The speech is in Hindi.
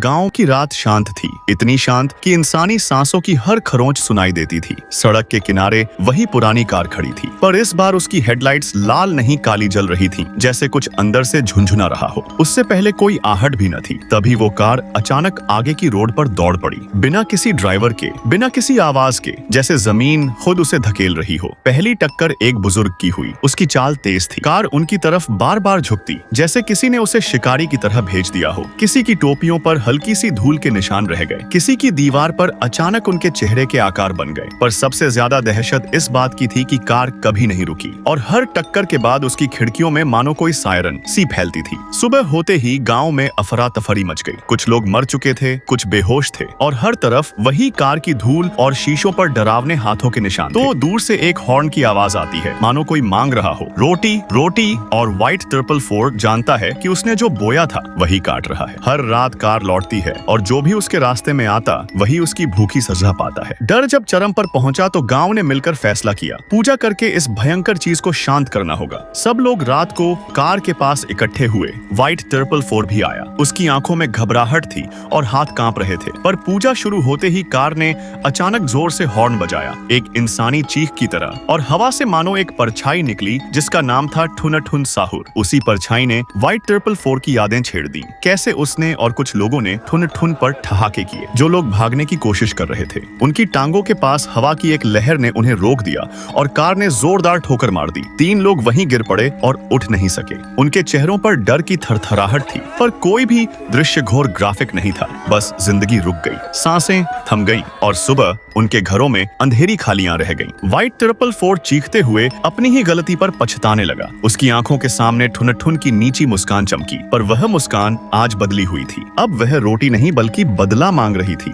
गांव की रात शांत थी, इतनी शांत कि इंसानी सांसों की हर खरोंच सुनाई देती थी। सड़क के किनारे वही पुरानी कार खड़ी थी, पर इस बार उसकी हेडलाइट्स लाल नहीं काली जल रही थी, जैसे कुछ अंदर से झुंझुना रहा हो। उससे पहले कोई आहट भी न थी। तभी वो कार अचानक आगे की रोड पर दौड़ पड़ी, बिना किसी ड्राइवर के, बिना किसी आवाज के, जैसे जमीन खुद उसे धकेल रही हो। पहली टक्कर एक बुजुर्ग की हुई। उसकी चाल तेज थी, कार उनकी तरफ बार बार झुकती, जैसे किसी ने उसे शिकारी की तरह भेज दिया हो। किसी की टोपियों पर हल्की सी धूल के निशान रह गए, किसी की दीवार पर अचानक उनके चेहरे के आकार बन गए। पर सबसे ज्यादा दहशत इस बात की थी कि कार कभी नहीं रुकी और हर टक्कर के बाद उसकी खिड़कियों में मानो कोई सायरन सी फैलती थी। सुबह होते ही गांव में अफरा तफरी मच गई। कुछ लोग मर चुके थे, कुछ बेहोश थे और हर तरफ वही कार की धूल और शीशों पर डरावने हाथों के निशान। तो दूर से एक हॉर्न की आवाज आती है, मानो कोई मांग रहा हो, रोटी रोटी। और व्हाइट 444 जानता है कि उसने जो बोया था वही काट रहा है। हर रात कार लौटती है और जो भी उसके रास्ते में आता वही उसकी भूखी सजा पाता है। डर जब चरम पर पहुंचा तो गांव ने मिलकर फैसला किया, पूजा करके इस भयंकर चीज को शांत करना होगा। सब लोग रात को कार के पास इकट्ठे हुए। व्हाइट 444 भी आया। उसकी आंखों में घबराहट थी और हाथ कांप रहे थे। पर पूजा शुरू होते ही कार ने अचानक जोर से हॉर्न बजाया, एक इंसानी चीख की तरह, और हवा से मानो एक परछाई निकली जिसका नाम था ठुनठुन साहुर। उसी परछाई ने व्हाइट 444 की यादें छेड़ दी। कैसे उसने और कुछ लोगों ने ठुन पर ठहाके किए। जो लोग भागने की कोशिश कर रहे थे, उनकी टांगों के पास हवा की एक लहर ने उन्हें रोक दिया और कार ने जोरदार ठोकर मार दी। 3 लोग वहीं गिर पड़े और उठ नहीं सके। उनके चेहरों पर डर की थरथराहट थी, पर कोई भी दृश्य घोर ग्राफिक नहीं था। बस जिंदगी रुक गई, सांसें थम गईं और सुबह उनके घरों में अंधेरी खालियां रह गईं। व्हाइट 444 चीखते हुए अपनी ही गलती पर पछताने लगा। उसकी आंखों के सामने ठुन की नीची मुस्कान चमकी, पर वह मुस्कान आज बदली हुई थी। अब वह रोटी नहीं बल्कि बदला मांग रही थी।